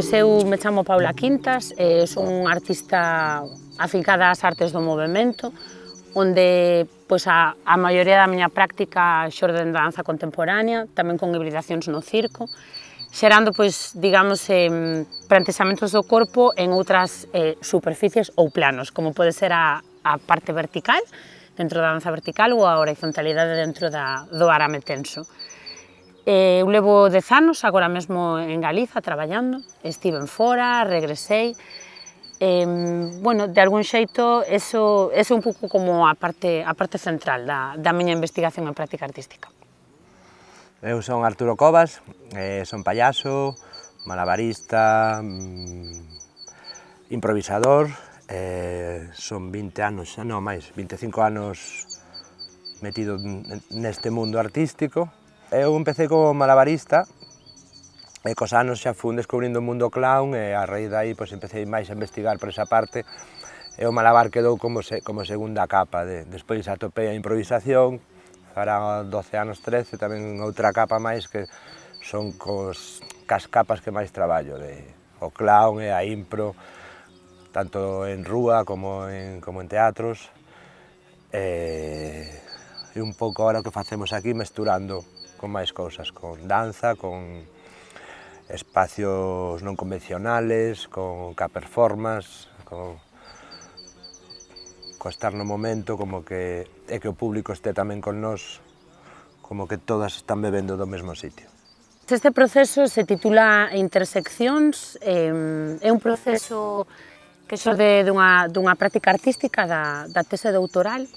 Pois eu me chamo Paula Quintas, son unha artista afincada ás artes do movemento, onde pois, a maioría da miña práctica xorde en danza contemporánea, tamén con hibridacións no circo, xerando, pois, digamos, plantexamentos do corpo en outras superficies ou planos, como pode ser a parte vertical, dentro da danza vertical, ou a horizontalidade dentro do arame tenso. Eu levo 10 anos agora mesmo en Galiza traballando, estiven fora, regresei, bueno, de algún xeito, eso é un pouco como a parte central da miña investigación en práctica artística. Eu son Arturo Covas, son payaso, malabarista, improvisador, son 20 anos, xa non máis, 25 anos metido neste mundo artístico. Eu empecé como malabarista e cos anos xa fui descubrindo o mundo clown e a raíz dai pois, empecé máis a investigar por esa parte e o malabar quedou como segunda capa. Despois atopei a improvisación, fará 12 anos, 13, tamén outra capa máis que son cas capas que máis traballo, o clown e a impro, tanto en rúa como en teatros, e un pouco ahora o que facemos aquí mesturando con máis cousas, con danza, con espacios non convencionales, con performance, con estar no momento, como que o público este tamén con nós, como que todas están bebendo do mesmo sitio. Este proceso se titula Interseccións, é un proceso que xorde dunha práctica artística da tese doutoral,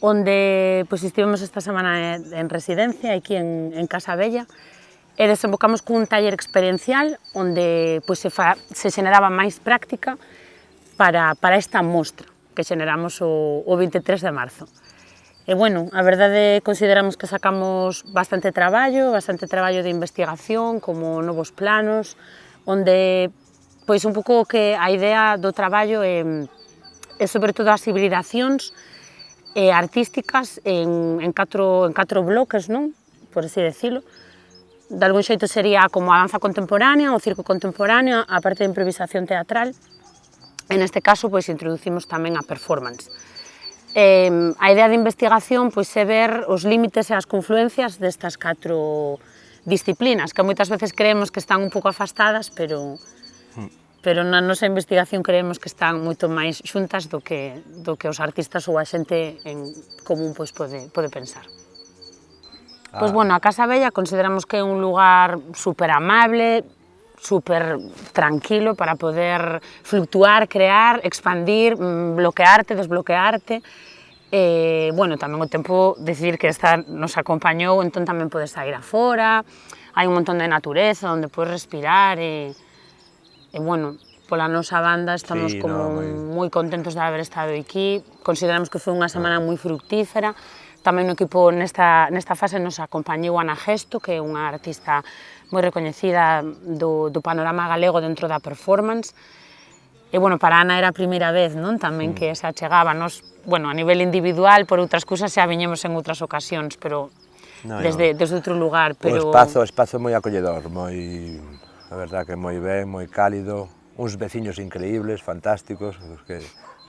onde pois, estivemos esta semana en residencia, aquí en Casa Bella, e desembocamos cun taller experiencial onde pois, se xeneraba máis práctica para esta mostra que xeneramos o 23 de marzo. E, bueno, a verdade consideramos que sacamos bastante traballo de investigación, como novos planos, onde, pois, un pouco que a idea do traballo é sobre todo as hibridacións artísticas en catro bloques, non? Por así decirlo. De algún xeito sería como a danza contemporánea, o circo contemporáneo, a parte de improvisación teatral. En este caso, pois, introducimos tamén a performance. A idea de investigación pois, é ver os límites e as confluencias destas catro disciplinas, que moitas veces creemos que están un pouco afastadas, pero na nosa investigación creemos que están moito máis xuntas do que os artistas ou a xente en común pois, pode pensar. Pois, bueno, a Casa Bella consideramos que é un lugar super amable, super tranquilo para poder fluctuar, crear, expandir, bloquearte, desbloquearte. Bueno, tamén o tempo decidir que esta nos acompañou, entón tamén podes sair afora, hai un montón de natureza onde podes respirar e bueno, pola nosa banda estamos como moi contentos de haber estado aquí, consideramos que foi unha semana moi fructífera, tamén no equipo nesta fase nos acompañou Ana Gesto, que é unha artista moi recoñecida do panorama galego dentro da performance, e, bueno, para Ana era a primeira vez, non? Tamén que se achegaba, nos, bueno, a nivel individual, por outras cousas xa viñemos en outras ocasións, pero desde outro lugar, pero... O espazo moi acolledor, a verdad que moi ben, moi cálido, uns veciños increíbles, fantásticos, os que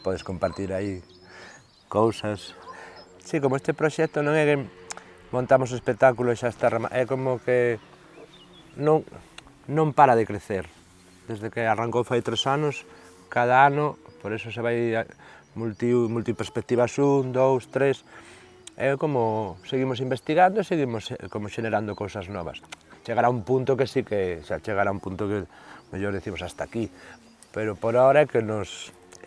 podes compartir aí cousas. Sí, como este proxecto non é que montamos o espectáculo e xa está, é como que non para de crecer. Desde que arrancou fai 3 anos, cada ano, por eso se vai multiperspectivas 1, 2, 3, é como seguimos investigando e seguimos como xenerando cousas novas. Chegará un punto que sí que, chegará un punto que mellor decimos hasta aquí, pero por ahora é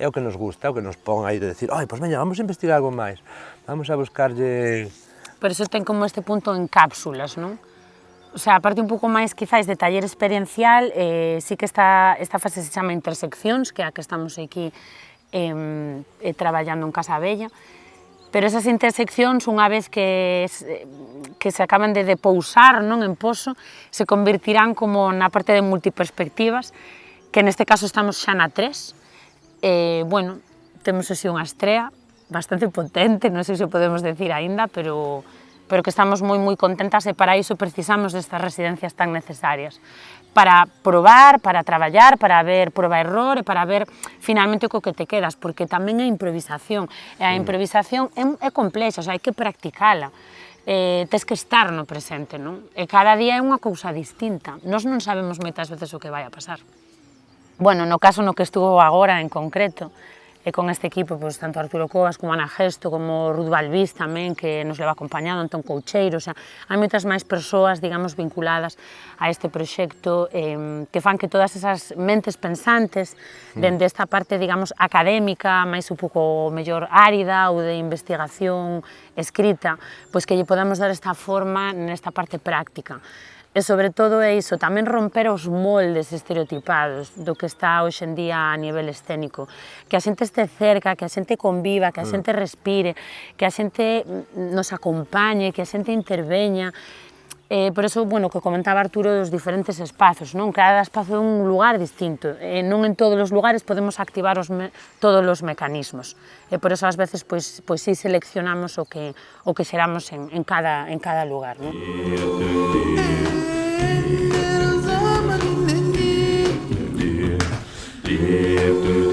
o que nos gusta, o que nos pon aí de decir, pois veña, vamos a investigar algo máis, vamos a buscarlle... Por eso ten como este punto en cápsulas, non? O sea, a parte un pouco máis, quizáis, de taller experiencial, sí que esta fase se chama Interseccións, que é a que estamos aquí traballando en Casa Bella, pero esas interseccións, unha vez que se acaban de pousar, non, en poso, se convertirán como na parte de multiperspectivas, que neste caso estamos xa na 3. Bueno, temos así unha estrea bastante potente, non sei se podemos decir aínda, pero pero que estamos moi contentas e para iso precisamos destas residencias tan necesarias. Para probar, para traballar, para ver proba-error e para ver finalmente o que te quedas, porque tamén é improvisación, e a improvisación é complexa, hai que practicala. Tes que estar no presente, non? E cada día é unha cousa distinta. Nós non sabemos moitas veces o que vai a pasar. Bueno, no caso no que estuvo agora en concreto, e con este equipo, pois, tanto Arturo Covas como Ana Gesto, como Ruth Balbís tamén, que nos leva acompañado, Antón Coucheiro, o sea, hai moitas máis persoas, digamos, vinculadas a este proxecto que fan que todas esas mentes pensantes, dende esta parte, digamos, académica, máis un pouco mellor árida ou de investigación escrita, pois que lle podamos dar esta forma nesta parte práctica. E sobre todo é iso, tamén romper os moldes estereotipados do que está hoxe en día a nivel escénico, que a xente este cerca, que a xente conviva, que a xente respire, que a xente nos acompañe, que a xente interveña. Por eso, bueno, que comentaba Arturo dos diferentes espazos, non? Cada espazo é un lugar distinto, non en todos os lugares podemos activar todos os mecanismos, e por eso ás veces, pois sí seleccionamos o que xeramos en cada lugar, non? Yeah.